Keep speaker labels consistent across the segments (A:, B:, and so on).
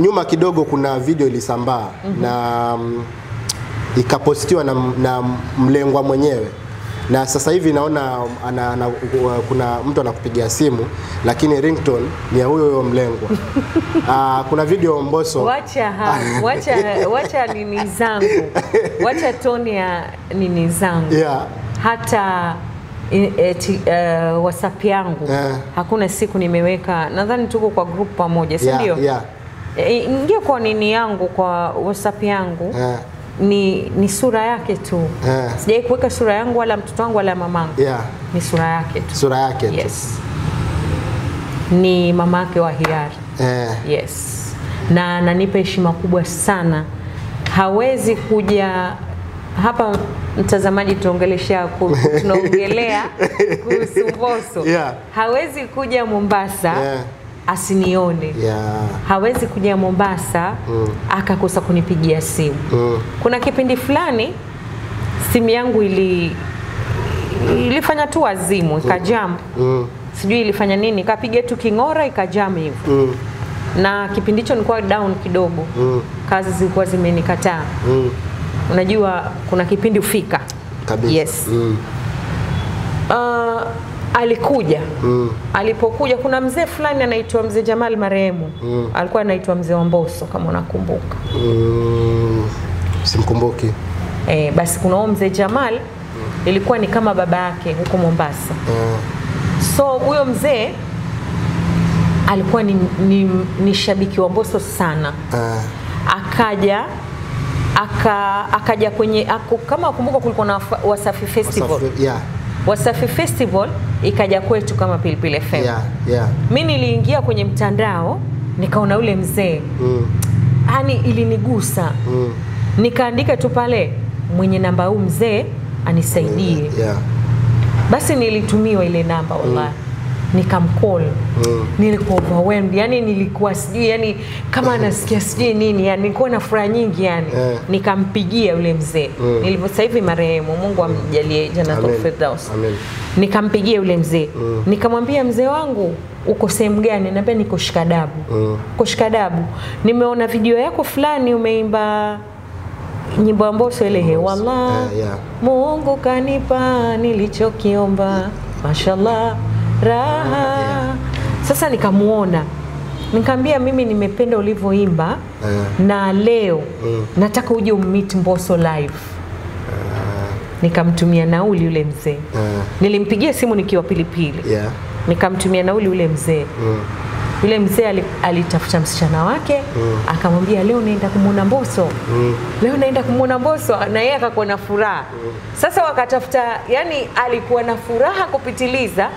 A: nyuma kidogo kuna video ilisambaa na ikapostiwa na mlengwa mwenyewe. Na sasa hivi naona kuna mtu anakupigia simu lakini ringtone ni ya huyo mlengwa. Kuna video Mbosso.
B: Wacha nini zangu. Wacha toni ya nini zangu.
A: Yeah.
B: Hata WhatsApp yangu hakuna siku nimeweka, nadhani tuko kwa group pamoja, si ndio?
A: Yeah.
B: Ingia kwa nini yangu kwa WhatsApp yangu. Ni sura yake tu. Sijai kuweka sura yangu wala mtoto wangu wala mamangu. Ni sura yake tu.
A: Sura yake tu.
B: Yes. Ni mamake wa hiari. Yes. Na ananipa heshima kubwa sana. Hawezi kuja hapa, mtazamaji, tunaongelea kuhusu Mbosso. Hawezi kuja Mombasa asinione. Hawezi kuja Mombasa akakosa kunipigia simu. Kuna kipindi fulani simu yangu ilifanya tu azimu, ikajam. Sijui ilifanya nini, kapiga tu kingora ikajam hivyo. Na kipindi hicho nilikuwa down kidogo. Kazi zilikuwa zimenikataa. Unajua kuna kipindi ufika
A: kabisa.
B: Yes. Alikuja. Alipokuja kuna mzee fulani anaitwa mzee Jamal marehemu. Alikuwa anaitwa mzee wa Mbosso kama unakumbuka.
A: Simkumbuki.
B: Basi kuna mzee Jamal ilikuwa ni kama baba yake huko Mombasa. So huyo mzee alikuwa ni shabiki wa Mbosso sana. Akaja kwenye kama ukumbuka kulikuwa na Wasafi Festival. Wasafi Festival ikaja kwetu kama Pilipili FM. Mimi niliingia kwenye mtandao nikaona ule mzee. Yaani ilinigusa. Nikaandika tu pale mwenye namba huu mzee anisaidie. Basi nilitumiwa ile namba wallahi. Nikamcall. Nilikuwa overwhelmed, yani nilikuwa sijui, yani kama nasikia sijui nini, yani nilikuwa na furaha nyingi yani. Nikampigia yule mzee. Sasa hivi marehemu, Mungu amjalie Jannatul Firdaus. Nikampigia yule mzee. Nikamwambia mzee wangu uko sehemu gani? Anambia niko Shikadabu. Uko Shikadabu. Nimeona video yako fulani umeimba nyimbo ya Mbosso ile wallah. Mungu kanipa nilichokiomba. Mashallah. Raha. Sasa nikamuona. Nikamwambia mimi nimependa ulivyoimba na leo nataka uje ummeet Mbosso live. Nikamtumia nauli yule mzee. Nilimpigia simu nikiwa Pilipili. Nikamtumia nauli yule mzee. Yule mzee alitafuta msichana wake, akamwambia leo naenda kumuona Mbosso. Leo naenda kumuona Mbosso, na yeye akakuwa na furaha. Sasa wakatafuta, yani alikuwa na furaha kupitiliza.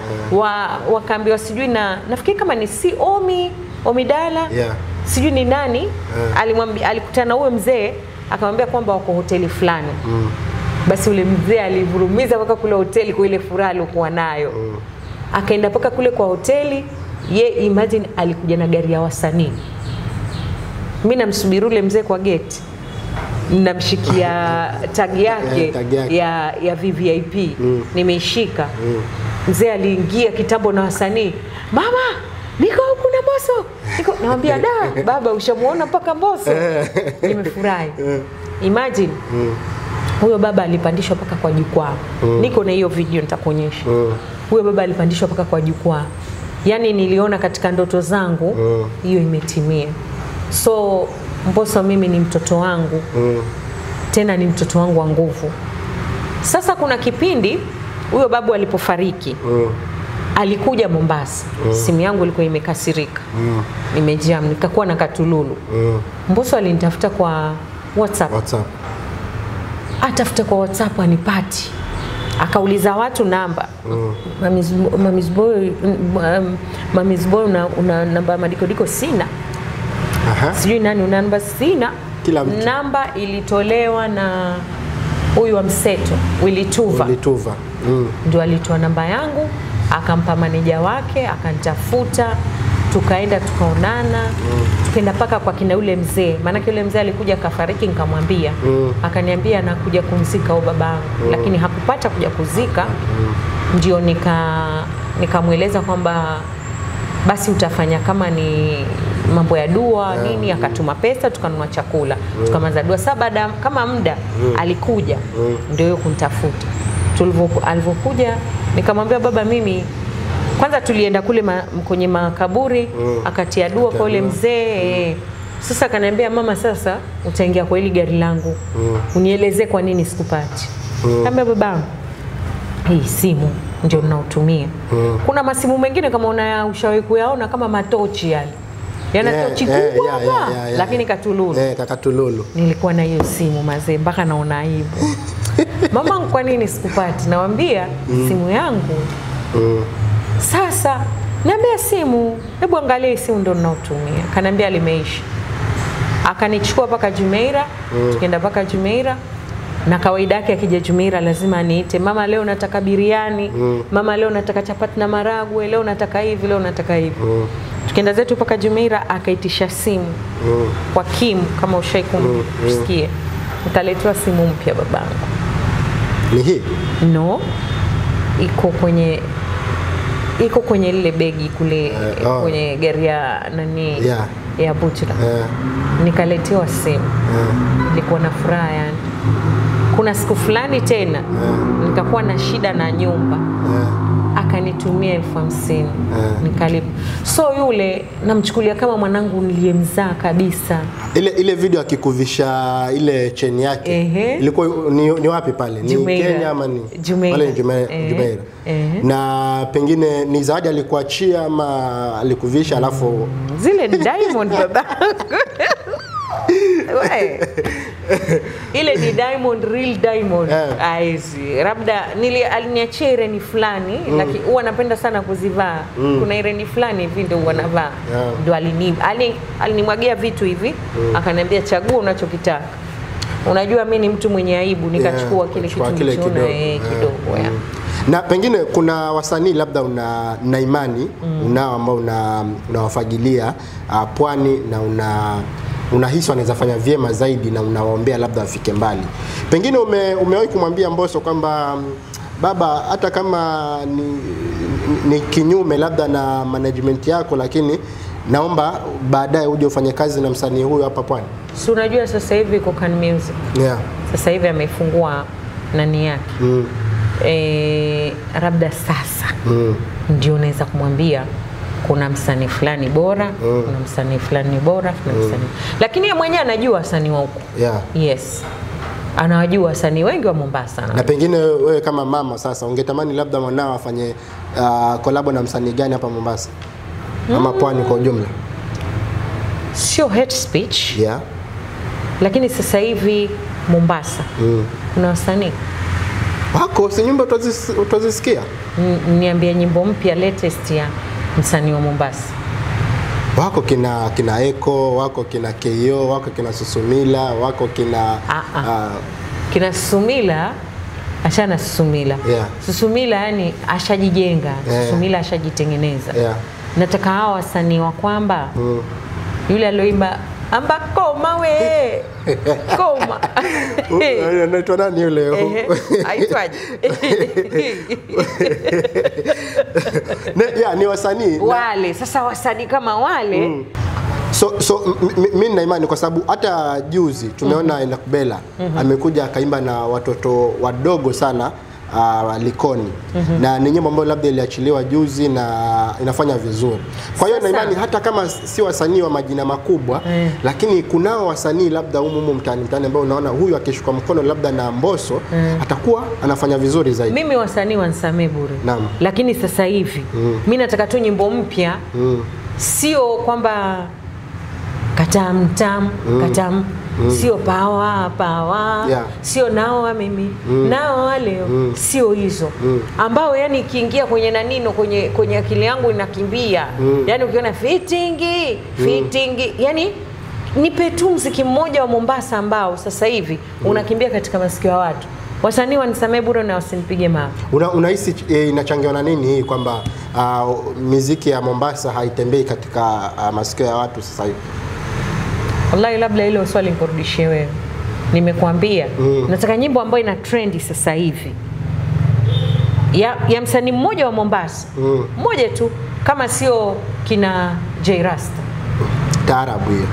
B: Wakaambiwa sijui nafikiri kama ni si Omidala. Sijui ni nani. Alikutana huyo mzee, akamwambia kwamba wako hoteli fulani. Basi yule mzee alivurumiza mpaka kule hoteli kwa ile furaha aliyokuwa nayo. Akaenda mpaka kule kwa hoteli. Imagine alikuja na gari ya wasanii. Mimi namsubiri ule mzee kwa gate. Namshikia tag yake ya VVIP. Nimeishika. Mzee aliingia kitambo na wasanii. Mama, niko huku na Mbosso. Namwambia da, baba ushamuona mpaka Mbosso. Nimefurahi. Imagine. Huyo baba alipandishwa mpaka kwa jukwaa. Niko na hiyo video nitakuonyesha. Huyo baba alipandishwa mpaka kwa jukwaa. Yani niliona katika ndoto zangu hiyo imetimia. So Mbosso mimi ni mtoto wangu. Tena ni mtoto wangu wa nguvu. Sasa kuna kipindi huyo babu alipofariki alikuja Mombasa. Simu yangu ilikuwa imekasirika. Nimejam, nikakuwa na katululu. Mbosso alinitafuta kwa WhatsApp. Atafuta kwa WhatsApp anipati. Akauliza watu namba. Mamiz Boy una namba Madikodiko? Sina. Sijui nani una namba? Sina.
A: Kila mtu.
B: Namba ilitolewa na huyu wa Mseto, Willy Tuva. Ndio alitoa namba yangu, akampa maneja wake, akanitafuta, tukaenda tukaonana. Tukaenda paka kwa kina yule mzee. Maana yule mzee alikuja kafariki, nikamwambia. Akaniambia anakuja kumzika babangu, lakini hakupata kuja kuzika. Ndio nikamueleza kwamba basi utafanya kama ni mambo ya dua nini, akatuma pesa, tukanunua chakula, tukamaliza dua. Sasa baada kama muda alikuja ndio yeye kunitafuta. Alivyokuja nikamwambia baba, mimi kwanza tulienda kule kwenye makaburi, akatia dua kwa yule mzee. Sasa akaniambia, mama, sasa utaingia kwa hili gari langu, unieleze kwa nini sikupati. Nikamwambia babangu, hii simu ndio ninaotumia. Kuna masimu mengine kama ushawahi kuyaona kama matochi yale. Yana tochi kubwa lakini katululu.
A: Kakatululu.
B: Nilikuwa na hiyo simu mazee mpaka naona aibu. Mama, kwa nini sikupati? Nawaambia simu yangu. Sasa niambia simu, hebu angalia simu ndio ninaotumia. Kanambia limeisha. Akanichukua paka Jumeirah, tukaenda paka Jumeirah. Na kawaida yake akija Jumeirah lazima aniite, mama leo nataka biriani, mama leo nataka chapati na maragwe, leo nataka hivi, leo nataka hivi. Tukaenda zetu paka Jumeirah, akaitisha simu kwa Kim, kama ushaikusikia. Nikaletwa simu mpya babangu.
A: Ni hii?
B: No. Iko kwenye lile begi kule kwenye gari ya nani ya Buchra. Nikaletewa simu. Nilikuwa na furaha yani. Kuna siku fulani tena nikakuwa na shida na nyumba. Akanitumia 50,000 nikalipa. So yule namchukulia kama mwanangu niliyemzaa kabisa.
A: Ile video akikuvisha ile cheni yake ilikuwa ni wapi pale? Ni Kenya ama ni pale Jumeirah? Na pengine ni zawadi alikuachia ama alikuvisha alafu
B: zile ni diamond baba. Ile ni diamond, real diamond. Aizi labda aliniachia ireni fulani lakini huwa napenda sana kuzivaa. Kuna ireni fulani hivi ndio huwa navaa. Ndio alinimwagia vitu hivi, akaniambia chagua unachokitaka. Unajua mimi ni mtu mwenye aibu, nikachukua kile kitu kidogo.
A: Na pengine kuna wasanii labda una imani unao ambao unawafagilia pwani na unahisi wanaweza fanya vyema zaidi na unawaombea labda afike mbali. Pengine umewahi kumwambia Mbosso kwamba baba, hata kama ni kinyume labda na management yako, lakini naomba baadaye uje ufanye kazi na msanii huyu hapa pwani?
B: Si unajua sasa hivi kwa Can Music. Sasa hivi amefungua nani yake. Labda sasa ndio naweza kumwambia kuna msanii fulani bora, kuna msanii fulani bora, kuna msanii. Lakini yeye mwenyewe anajua wasanii wa huko. Yes. Anawajua wasanii wengi wa Mombasa.
A: Na pengine wewe kama mama sasa ungetamani labda mwanao afanye collab na msanii gani hapa Mombasa? Ama pwani kwa ujumla?
B: Sio hate speech. Lakini sasa hivi Mombasa kuna wasanii
A: wako, si nyimbo utazisikia?
B: Niambie nyimbo mpya latest ya msanii wa Mombasa.
A: Wako kina Eko, wako kina KO, wako kina Susumila, wako kina
B: kina Susumila, achana Susumila. Susumila yani ashajijenga, Susumila ashajitengeneza. Nataka hao wasanii wa kwamba yule aloimba amba koma we koma.
A: Anaitwa nani yule?
B: Aitwaje?
A: Ni wasanii
B: wale. Sasa wasanii kama wale
A: So mimi nina imani kwa sababu hata juzi tumeona Enoch Bella amekuja akaimba na watoto wadogo sana Likoni. Na ni nyimbo ambayo labda iliachiliwa juzi na inafanya vizuri. Kwa hiyo na imani hata kama si wasanii wa majina makubwa, lakini kunao wasanii labda humu mtaani ambao unaona huyu akishuka mkono labda na Mbosso atakuwa anafanya vizuri zaidi.
B: Mimi wasanii wansamee bure. Lakini sasa hivi mimi nataka tu nyimbo mpya. Sio kwamba katam sio power sio nao mimi nao leo sio hizo ambao yani ikiingia kwenye nanino kwenye akili yangu inakimbia. Yani ukiona fitting yani nipe tu muziki mmoja wa Mombasa ambao sasa hivi unakimbia katika masikio ya watu. Wasanii wanisamee bure na wasinipige mawe.
A: Unahisi inachangiwa na nini hii kwamba muziki ya Mombasa haitembei katika masikio ya watu sasa hivi?
B: Wallahi labda ile swali nikurudishie wewe. Nimekuambia nataka nyimbo ambayo ina trendi sasa hivi. Ya msanii mmoja wa Mombasa. Mmoja tu, kama sio kina J Rasta.
A: Taarabu hiyo.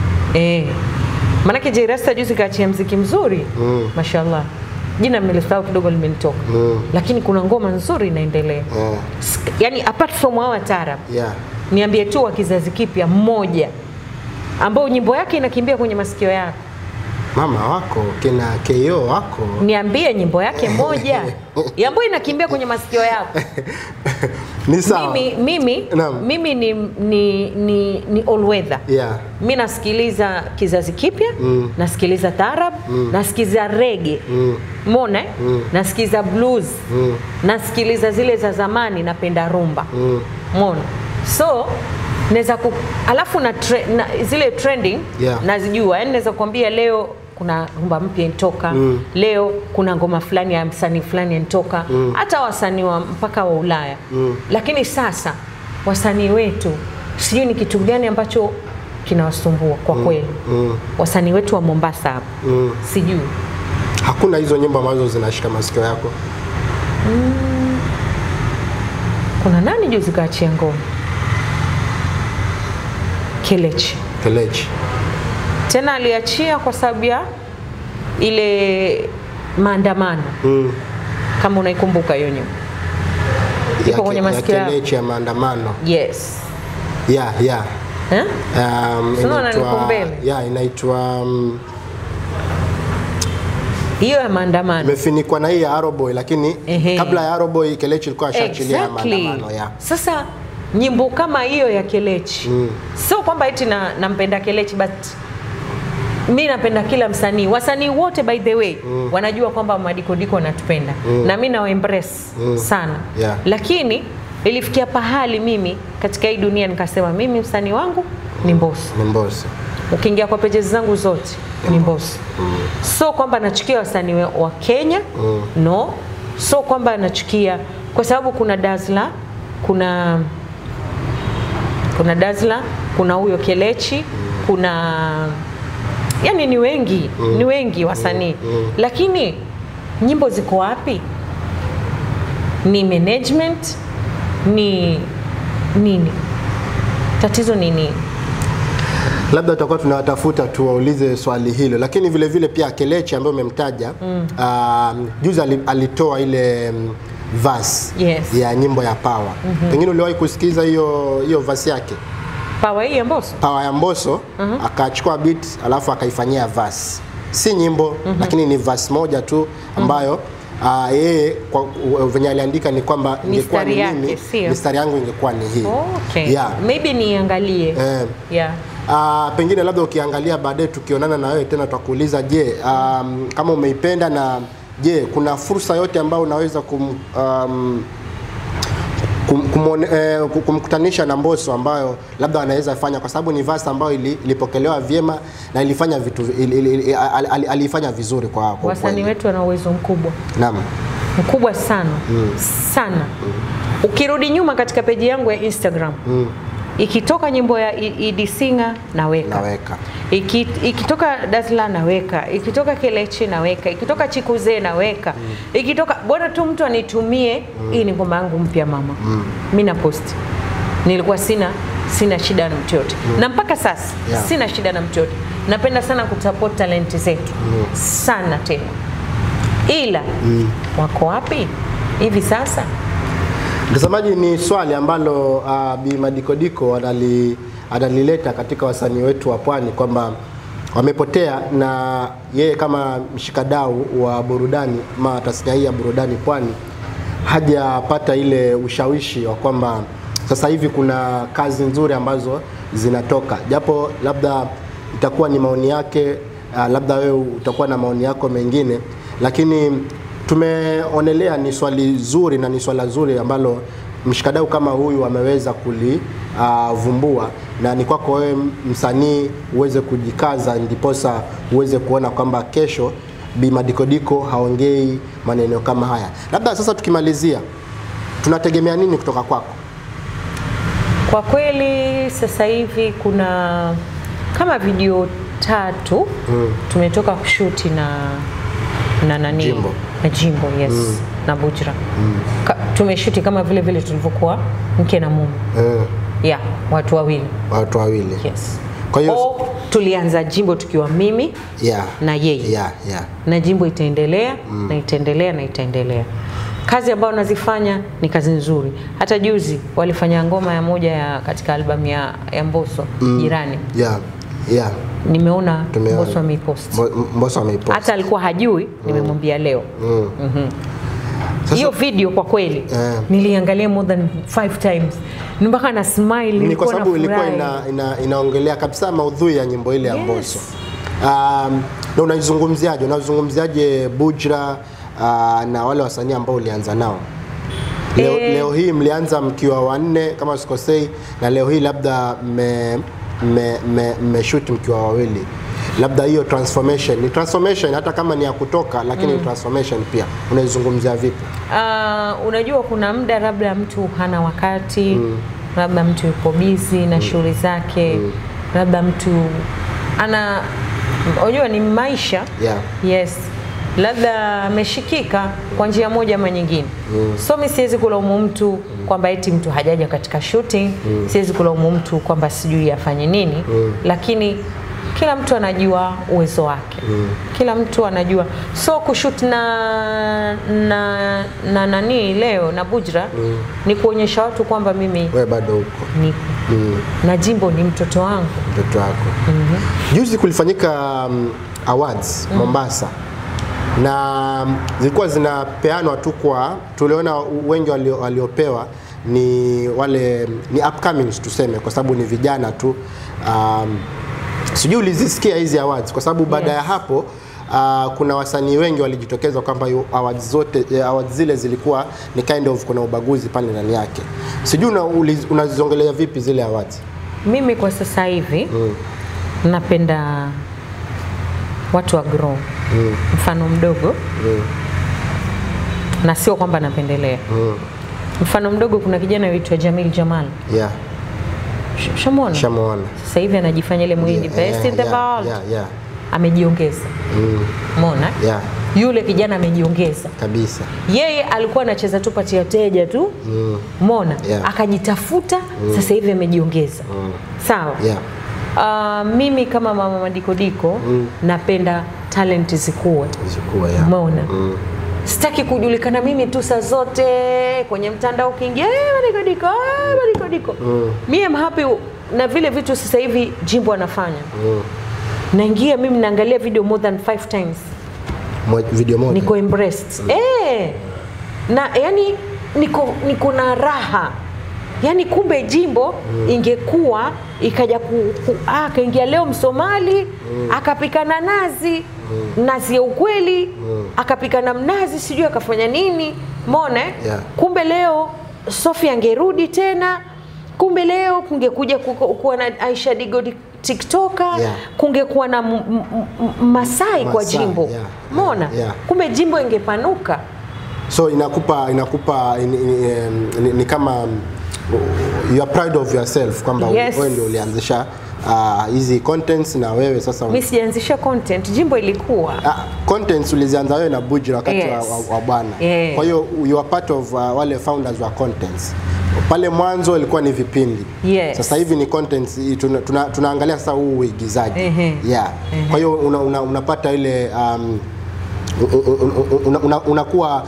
B: Manake Jay Rasta juzi kaachia muziki mzuri. Mashallah. Jina nimelisahau kidogo limenitoka. Lakini kuna ngoma nzuri inaendelea. Yaani apart from our taarabu. Niambie tu wa kizazi kipya mmoja ambao nyimbo yake inakimbia kwenye masikio yako.
A: Mama wako kina KO wako.
B: Niambie nyimbo yake moja ambayo inakimbia kwenye masikio yako.
A: Ni sawa.
B: Mimi ni all weather. Mimi nasikiliza kizazi kipya, nasikiliza taarab, nasikiliza reggae. Umeona? Nasikiliza blues. Nasikiliza zile za zamani, napenda rumba. Umeona? So naweza alafu na zile trending nazijua. Yaani naweza kuambia leo kuna rumba mpya inatoka, leo kuna ngoma fulani ya msanii fulani inatoka, hata wasanii wa mpaka wa Ulaya. Lakini sasa wasanii wetu sijui ni kitu gani ambacho kinawasumbua kwa kweli. Wasanii wetu wa Mombasa hapa. Sijui.
A: Hakuna hizo nyimbo ambazo zinashika masikio yako.
B: Kuna nani juzi kaachia ngoma? Kelechi. Tena aliachia kwa sababu ya ile maandamano. Kama unaikumbuka hiyo nyimbo. Iko kwenye masikio yako.
A: Kelechi ya maandamano.
B: Yes.
A: Inaitwa
B: hiyo ya maandamano.
A: Imefinikwa na hii ya Aroboy, lakini kabla ya Aroboy Kelechi alikuwa ashaachilia maandamano.
B: Sasa nyimbo kama hiyo ya Kelechi, sio kwamba eti nampenda Kelechi, but mimi napenda kila msanii. Wasanii wote by the way wanajua kwamba Madikodiko wanatupenda na mimi na embrace sana. Lakini ilifikia pahali mimi katika hii dunia nikasema mimi msanii wangu ni Mbosso. Ukiingia kwa pages zangu zote ni Mbosso. So kwamba nachukia wasanii wa Kenya, no. So kwamba nachukia kwa sababu kuna Dazzler, kuna Dazzler, kuna huyo Kelechi, kuna yani ni wengi wasanii. Lakini nyimbo ziko wapi? Ni management, ni nini? Tatizo ni nini?
A: Labda tutakuwa tunawatafuta tuwaulize swali hilo, lakini vile vile pia Kelechi ambaye umemtaja juzi alitoa ile verse ya nyimbo ya Power. Pengine uliwahi kusikiza hiyo verse yake?
B: Power hii ya Mbosso?
A: Power ya Mbosso, akachukua beat alafu akaifanyia verse. Si nyimbo, lakini ni verse moja tu ambayo yeye venye aliandika ni kwamba ingekuwa ni mimi, mistari yangu ingekuwa ni hii.
B: Maybe niangalie.
A: Pengine labda ukiangalia baadaye tukionana na wewe tena tutakuuliza je, kama umeipenda na je, kuna fursa yote ambayo unaweza kumkutanisha na Mbosso ambayo labda anaweza fanya, kwa sababu ni verse ambayo ilipokelewa vyema na ilifanya vitu alifanya vizuri kwa
B: wasanii wetu wana uwezo mkubwa.
A: Naam.
B: Mkubwa sana. Sana. Ukirudi nyuma katika peji yangu ya Instagram, ikitoka nyimbo ya Edie Singer naweka. Ikitoka Dazzler naweka, ikitoka Kelechi naweka, ikitoka Chikuze naweka. Ikitoka bora tu mtu anitumie hii ni ngoma yangu mpya mama. Mimi na post. Nilikuwa sina shida na mtu yote. Na mpaka sasa sina shida na mtu yote. Napenda sana kusupport talent zetu. Sana tena. Ila wako wapi hivi sasa?
A: Mtazamaji, ni swali ambalo Bi Madikodiko analileta katika wasanii wetu wa Pwani kwamba wamepotea, na yeye kama mshikadau wa burudani ama tasnia hii ya burudani Pwani hajapata ile ushawishi wa kwamba sasa hivi kuna kazi nzuri ambazo zinatoka, japo labda itakuwa ni maoni yake, labda wewe utakuwa na maoni yako mengine, lakini tumeonelea ni swali zuri na ni swala zuri ambalo mshikadau kama huyu ameweza kulivumbua, na ni kwako wewe msanii uweze kujikaza ndiposa uweze kuona kwamba kesho Bi Madikodiko haongei maneno kama haya. Labda sasa tukimalizia, tunategemea nini kutoka kwako?
B: Kwa kweli sasa hivi kuna kama video 3 tumetoka kushuti na nani? Jimbo, yes. Na Bujra. Tumeshuti kama vile tulivyokuwa mke na mume. Watu wawili.
A: Watu wawili.
B: Yes.
A: Kwa hiyo
B: tulianza Jimbo tukiwa mimi na yeye. Na Jimbo itaendelea na itaendelea na itaendelea. Kazi ambayo nazifanya ni kazi nzuri. Hata juzi walifanya ngoma ya moja ya katika albamu ya Mbosso, Jirani. Nimeona Mbosso amepost. Hata alikuwa hajui, nimemwambia leo. Hiyo video kwa kweli niliangalia more than 5 times. Mpaka na smile.
A: Ni kwa sababu ilikuwa inaongelea kabisa maudhui ya nyimbo ile ya Mbosso. Na unazungumziaje Bujra na wale wasanii ambao ulianza nao? Leo hii mlianza mkiwa 4 kama sikosei, na leo hii labda shoot mkiwa 2. Labda hiyo transformation, ni transformation hata kama ni ya kutoka, lakini transformation pia unaizungumzia vipi?
B: Unajua kuna muda labda mtu hana wakati, labda mtu yuko busy na shughuli zake, labda mtu unajua ni maisha. Yes. Labda ameshikika kwa njia moja ama nyingine. So mimi siwezi kulaumu mtu kwamba eti mtu hajaja katika shooting, siwezi kulaumu mtu kwamba sijui afanye nini, lakini kila mtu anajua uwezo wake. Kila mtu anajua. So kushoot na nani leo na Bujra ni kuonyesha watu kwamba mimi
A: wewe bado uko.
B: Na Jimbo ni mtoto wangu.
A: Mtoto wako. Juzi kulifanyika awards Mombasa. Na zilikuwa zinapeanwa tu kwa, tuliona wengi waliopewa ni wale ni upcomings tuseme, kwa sababu ni vijana tu. Sijui ulizisikia hizi awards, kwa sababu baada ya hapo kuna wasanii wengi walijitokeza kwamba awards zile zilikuwa ni kind of kuna ubaguzi pale ndani yake. Sijui unaziongelea vipi zile awards?
B: Mimi kwa sasa hivi napenda watu wa grow. Mfano mdogo. Na sio kwamba napendelea. Mfano mdogo, kuna kijana anaitwa Jamil Jamal. Shamuona? Sasa hivi anajifanya ile mwindi best in the world. Amejiongeza. Umeona? Yule kijana amejiongeza
A: kabisa.
B: Yeye alikuwa anacheza tu pati ya teja tu. Umeona? Akajitafuta, sasa hivi amejiongeza. Sawa? Mimi kama mama Madiko napenda talent zikue. Umeona? Sitaki kujulikana mimi tu saa zote kwenye mtandao ukiingia Madiko. Mimi am happy na vile vitu sasa hivi Jimbo anafanya. Naingia mimi naangalia video more than 5 times.
A: Video moja.
B: Niko embraced. Na yani niko na raha. Yani kumbe Jimbo ingekuwa ikaja akaingia leo Msomali, akapika na nazi ya ukweli, akapika na mnazi sijui akafanya nini, umeona? Kumbe leo Sofia angerudi tena, kumbe leo kungekuja kuwa na Aisha Digo TikToker, kungekuwa na Masai kwa Jimbo. Umeona? Kumbe Jimbo ingepanuka.
A: So inakupa ni kama you are proud of yourself kwamba wewe ndio ulianzisha hizi contents, na wewe sasa
B: mimi sianzisha content, Jimbo ilikuwa
A: contents ulizianza wewe na Bujra wakati wa bwana. Kwa hiyo you are part of wale founders wa contents. Pale mwanzo ilikuwa ni vipindi. Sasa hivi ni contents, tunaangalia sasa huu uigizaji. Kwa hiyo unapata ile unakuwa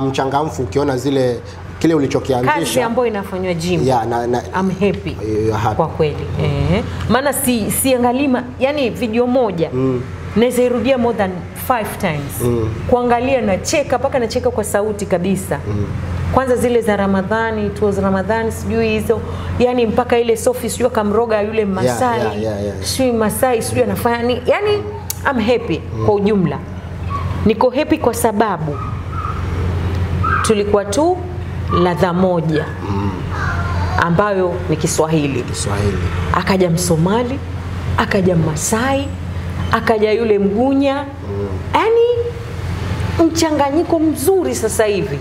A: mchangamfu ukiona zile kile ulichokianzisha.
B: Kazi ambayo inafanywa Jimbo. I'm happy. Kwa kweli. Maana siangalima, yani video moja naweza irudia more than 5 times. Kuangalia na cheka mpaka na cheka kwa sauti kabisa. Kwanza zile za Ramadhani, Ramadhani sijui hizo, yani mpaka ile Sophie sijui kamroga yule Masai. Sijui Masai sijui anafanya nini. Yani I'm happy kwa ujumla. Niko happy kwa sababu tulikuwa tu ladha moja ambayo ni Kiswahili. Akaja Msomali, akaja Masai, akaja yule Mgunya. Yani mchanganyiko mzuri sasa hivi.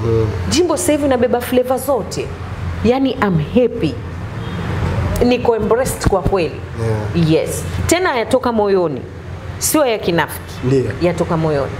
B: Jimbo sasa hivi nabeba flavor zote. Yani I'm happy. Niko embraced kwa kweli. Yes. Tena yatoka moyoni. Sio ya kinafiki. Yatoka moyoni.